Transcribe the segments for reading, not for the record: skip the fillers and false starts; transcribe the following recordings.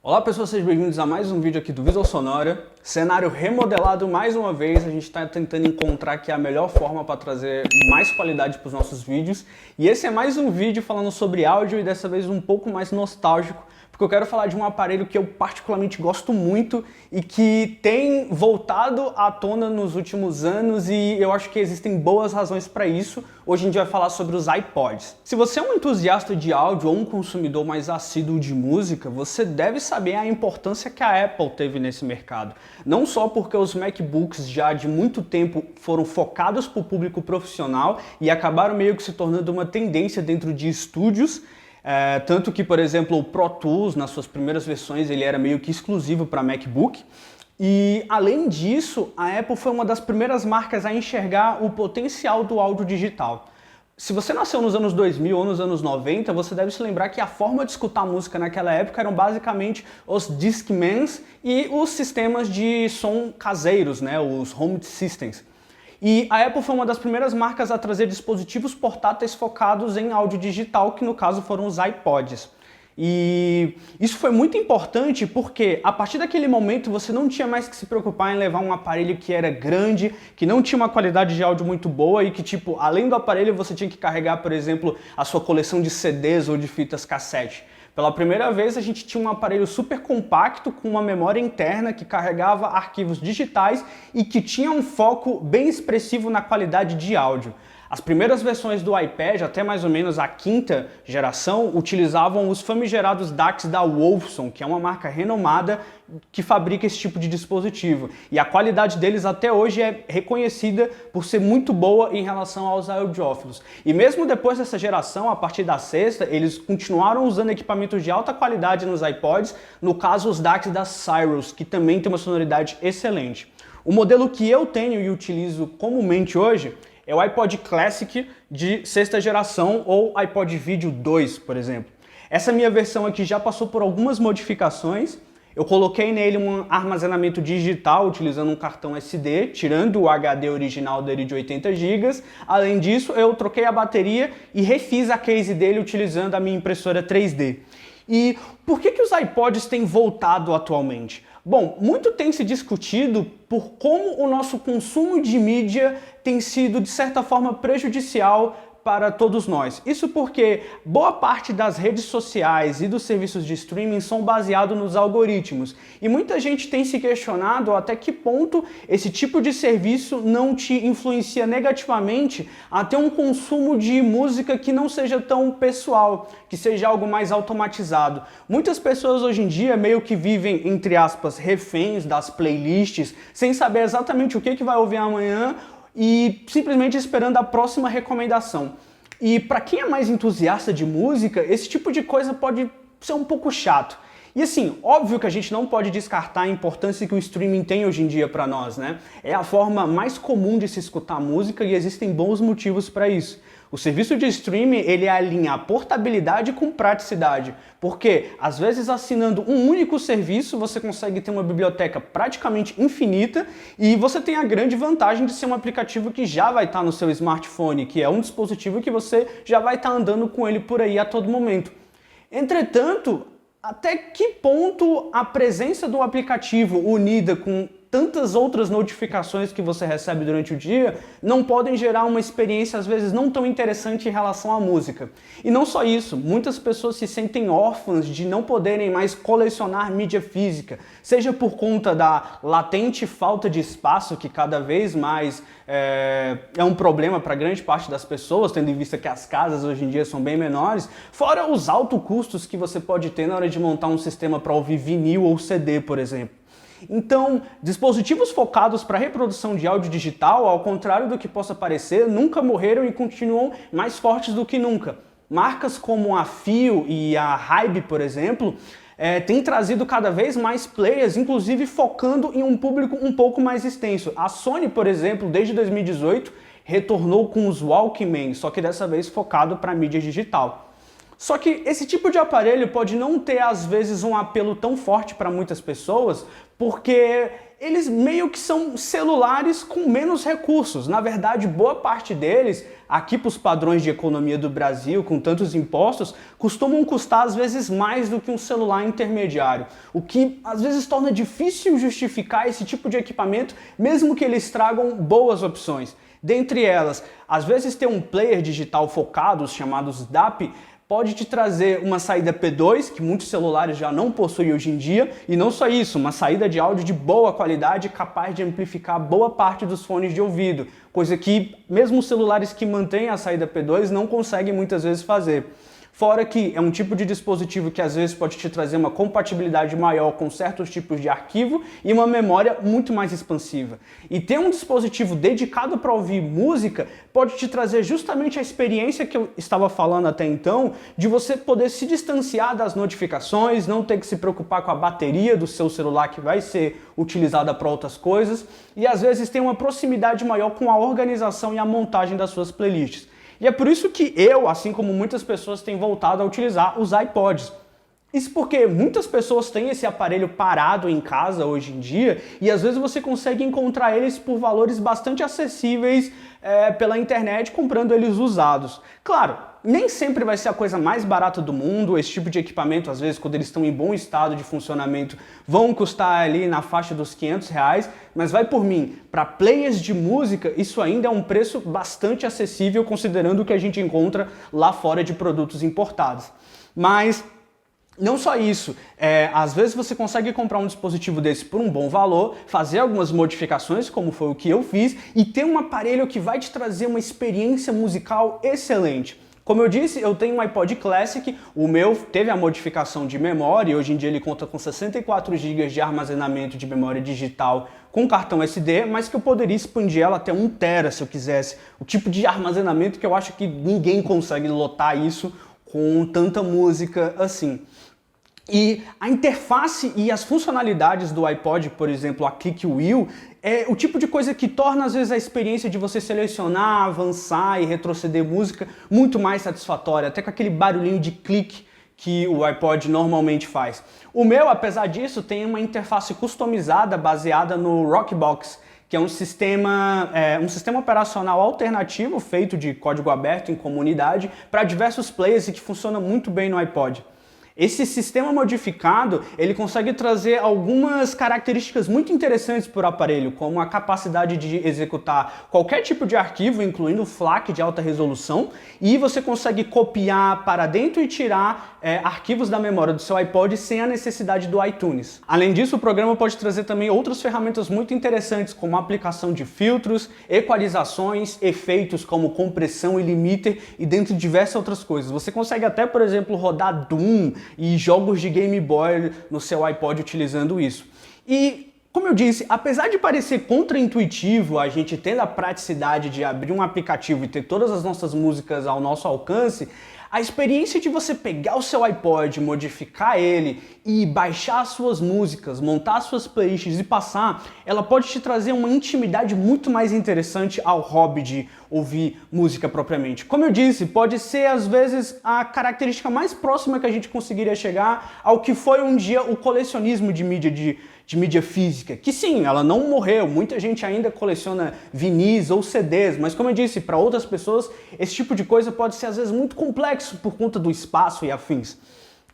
Olá pessoal, sejam bem-vindos a mais um vídeo aqui do Visual Sonora. Cenário remodelado mais uma vez, a gente está tentando encontrar aqui a melhor forma para trazer mais qualidade para os nossos vídeos. E esse é mais um vídeo falando sobre áudio e dessa vez um pouco mais nostálgico, porque eu quero falar de um aparelho que eu particularmente gosto muito e que tem voltado à tona nos últimos anos e eu acho que existem boas razões para isso. Hoje a gente vai falar sobre os iPods. Se você é um entusiasta de áudio ou um consumidor mais assíduo de música, você deve saber a importância que a Apple teve nesse mercado. Não só porque os MacBooks já de muito tempo foram focados para o público profissional e acabaram meio que se tornando uma tendência dentro de estúdios, tanto que, por exemplo, o Pro Tools, nas suas primeiras versões, ele era meio que exclusivo para MacBook. E, além disso, a Apple foi uma das primeiras marcas a enxergar o potencial do áudio digital. Se você nasceu nos anos 2000 ou nos anos 90, você deve se lembrar que a forma de escutar música naquela época eram basicamente os Discmans e os sistemas de som caseiros, né, os Home Systems. E a Apple foi uma das primeiras marcas a trazer dispositivos portáteis focados em áudio digital, que no caso foram os iPods. E isso foi muito importante porque a partir daquele momento você não tinha mais que se preocupar em levar um aparelho que era grande, que não tinha uma qualidade de áudio muito boa e que, tipo, além do aparelho você tinha que carregar, por exemplo, a sua coleção de CDs ou de fitas cassete. Pela primeira vez a gente tinha um aparelho super compacto com uma memória interna que carregava arquivos digitais e que tinha um foco bem expressivo na qualidade de áudio. As primeiras versões do iPad, até mais ou menos a quinta geração, utilizavam os famigerados DACs da Wolfson, que é uma marca renomada que fabrica esse tipo de dispositivo. E a qualidade deles até hoje é reconhecida por ser muito boa em relação aos audiófilos. E mesmo depois dessa geração, a partir da sexta, eles continuaram usando equipamentos de alta qualidade nos iPods, no caso os DACs da Cyrus, que também tem uma sonoridade excelente. O modelo que eu tenho e utilizo comumente hoje é o iPod Classic de sexta geração ou iPod Video 2, por exemplo. Essa minha versão aqui já passou por algumas modificações. Eu coloquei nele um armazenamento digital utilizando um cartão SD, tirando o HD original dele de 80 GB. Além disso, eu troquei a bateria e refiz a case dele utilizando a minha impressora 3D. E por que os iPods têm voltado atualmente? Bom, muito tem se discutido por como o nosso consumo de mídia tem sido, de certa forma, prejudicial para todos nós. Isso porque boa parte das redes sociais e dos serviços de streaming são baseados nos algoritmos. E muita gente tem se questionado até que ponto esse tipo de serviço não te influencia negativamente a ter um consumo de música que não seja tão pessoal, que seja algo mais automatizado. Muitas pessoas hoje em dia meio que vivem, entre aspas, reféns das playlists, sem saber exatamente o que vai ouvir amanhã, e simplesmente esperando a próxima recomendação. E para quem é mais entusiasta de música, esse tipo de coisa pode ser um pouco chato. E assim, óbvio que a gente não pode descartar a importância que o streaming tem hoje em dia para nós, né? É a forma mais comum de se escutar música e existem bons motivos para isso. O serviço de streaming, ele alinha a portabilidade com praticidade, porque às vezes assinando um único serviço você consegue ter uma biblioteca praticamente infinita e você tem a grande vantagem de ser um aplicativo que já vai estar no seu smartphone, que é um dispositivo que você já vai estar andando com ele por aí a todo momento. Entretanto, até que ponto a presença do aplicativo unida com tantas outras notificações que você recebe durante o dia não podem gerar uma experiência às vezes não tão interessante em relação à música. E não só isso, muitas pessoas se sentem órfãs de não poderem mais colecionar mídia física, seja por conta da latente falta de espaço que cada vez mais é um problema para grande parte das pessoas, tendo em vista que as casas hoje em dia são bem menores, fora os altos custos que você pode ter na hora de montar um sistema para ouvir vinil ou CD, por exemplo. Então, dispositivos focados para reprodução de áudio digital, ao contrário do que possa parecer, nunca morreram e continuam mais fortes do que nunca. Marcas como a Fio e a Hybe, por exemplo, têm trazido cada vez mais players, inclusive focando em um público um pouco mais extenso. A Sony, por exemplo, desde 2018, retornou com os Walkman, só que dessa vez focado para mídia digital. Só que esse tipo de aparelho pode não ter, às vezes, um apelo tão forte para muitas pessoas, porque eles meio que são celulares com menos recursos. Na verdade, boa parte deles, aqui para os padrões de economia do Brasil, com tantos impostos, costumam custar às vezes mais do que um celular intermediário, o que às vezes torna difícil justificar esse tipo de equipamento, mesmo que eles tragam boas opções. Dentre elas, às vezes ter um player digital focado, os chamados DAP, pode te trazer uma saída P2, que muitos celulares já não possuem hoje em dia, e não só isso, uma saída de áudio de boa qualidade capaz de amplificar boa parte dos fones de ouvido, coisa que mesmo os celulares que mantêm a saída P2 não conseguem muitas vezes fazer. Fora que é um tipo de dispositivo que às vezes pode te trazer uma compatibilidade maior com certos tipos de arquivo e uma memória muito mais expansiva. E ter um dispositivo dedicado para ouvir música pode te trazer justamente a experiência que eu estava falando até então, de você poder se distanciar das notificações, não ter que se preocupar com a bateria do seu celular que vai ser utilizada para outras coisas, e às vezes ter uma proximidade maior com a organização e a montagem das suas playlists. E é por isso que eu, assim como muitas pessoas, tenho voltado a utilizar os iPods. Isso porque muitas pessoas têm esse aparelho parado em casa hoje em dia e às vezes você consegue encontrar eles por valores bastante acessíveis pela internet, comprando eles usados. Claro, nem sempre vai ser a coisa mais barata do mundo, esse tipo de equipamento, às vezes, quando eles estão em bom estado de funcionamento, vão custar ali na faixa dos R$500, mas vai por mim, para players de música, isso ainda é um preço bastante acessível, considerando o que a gente encontra lá fora de produtos importados. Mas não só isso, às vezes você consegue comprar um dispositivo desse por um bom valor, fazer algumas modificações, como foi o que eu fiz, e ter um aparelho que vai te trazer uma experiência musical excelente. Como eu disse, eu tenho um iPod Classic, o meu teve a modificação de memória, hoje em dia ele conta com 64 GB de armazenamento de memória digital com cartão SD, mas que eu poderia expandir ela até 1 TB se eu quisesse. O tipo de armazenamento que eu acho que ninguém consegue lotar isso com tanta música assim. E a interface e as funcionalidades do iPod, por exemplo, a Click Wheel, é o tipo de coisa que torna às vezes a experiência de você selecionar, avançar e retroceder música muito mais satisfatória, até com aquele barulhinho de clique que o iPod normalmente faz. O meu, apesar disso, tem uma interface customizada baseada no Rockbox, que é um sistema operacional alternativo feito de código aberto em comunidade para diversos players e que funciona muito bem no iPod. Esse sistema modificado, ele consegue trazer algumas características muito interessantes para o aparelho, como a capacidade de executar qualquer tipo de arquivo, incluindo FLAC de alta resolução, e você consegue copiar para dentro e tirar arquivos da memória do seu iPod sem a necessidade do iTunes. Além disso, o programa pode trazer também outras ferramentas muito interessantes, como a aplicação de filtros, equalizações, efeitos como compressão e limiter, e dentre diversas outras coisas. Você consegue até, por exemplo, rodar Doom e jogos de Game Boy no seu iPod utilizando isso. E, como eu disse, apesar de parecer contraintuitivo a gente tendo a praticidade de abrir um aplicativo e ter todas as nossas músicas ao nosso alcance, a experiência de você pegar o seu iPod, modificar ele e baixar as suas músicas, montar as suas playlists e passar, ela pode te trazer uma intimidade muito mais interessante ao hobby de ouvir música propriamente. Como eu disse, pode ser às vezes a característica mais próxima que a gente conseguiria chegar ao que foi um dia o colecionismo de mídia física, que sim, ela não morreu, muita gente ainda coleciona vinis ou CDs, mas como eu disse, para outras pessoas esse tipo de coisa pode ser às vezes muito complexo por conta do espaço e afins.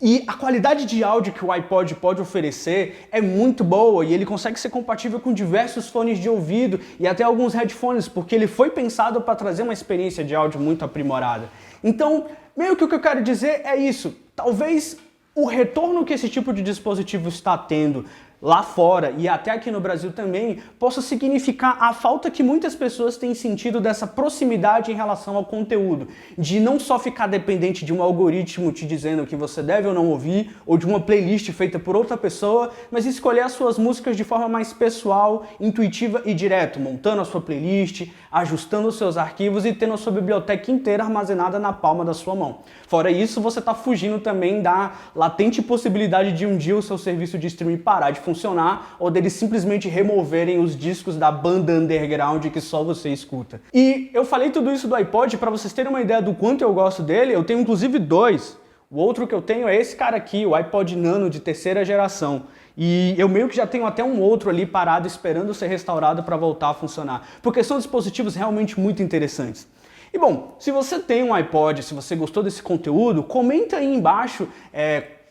E a qualidade de áudio que o iPod pode oferecer é muito boa e ele consegue ser compatível com diversos fones de ouvido e até alguns headphones, porque ele foi pensado para trazer uma experiência de áudio muito aprimorada. Então, meio que o que eu quero dizer é isso, talvez o retorno que esse tipo de dispositivo está tendo lá fora e até aqui no Brasil também, possa significar a falta que muitas pessoas têm sentido dessa proximidade em relação ao conteúdo, de não só ficar dependente de um algoritmo te dizendo o que você deve ou não ouvir, ou de uma playlist feita por outra pessoa, mas escolher as suas músicas de forma mais pessoal, intuitiva e direta, montando a sua playlist, ajustando os seus arquivos e tendo a sua biblioteca inteira armazenada na palma da sua mão. Fora isso, você está fugindo também da latente possibilidade de um dia o seu serviço de streaming parar de funcionar ou deles simplesmente removerem os discos da banda underground que só você escuta. E eu falei tudo isso do iPod para vocês terem uma ideia do quanto eu gosto dele. Eu tenho inclusive dois. O outro que eu tenho é esse cara aqui, o iPod Nano de terceira geração. E eu meio que já tenho até um outro ali parado esperando ser restaurado para voltar a funcionar. Porque são dispositivos realmente muito interessantes. E bom, se você tem um iPod, se você gostou desse conteúdo, comenta aí embaixo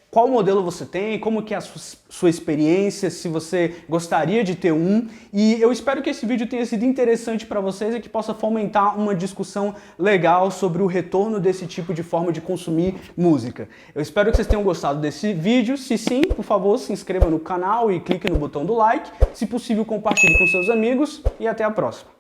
qual modelo você tem, como que é a sua experiência, se você gostaria de ter um. E eu espero que esse vídeo tenha sido interessante para vocês e que possa fomentar uma discussão legal sobre o retorno desse tipo de forma de consumir música. Eu espero que vocês tenham gostado desse vídeo. Se sim, por favor, se inscreva no canal e clique no botão do like. Se possível, compartilhe com seus amigos e até a próxima.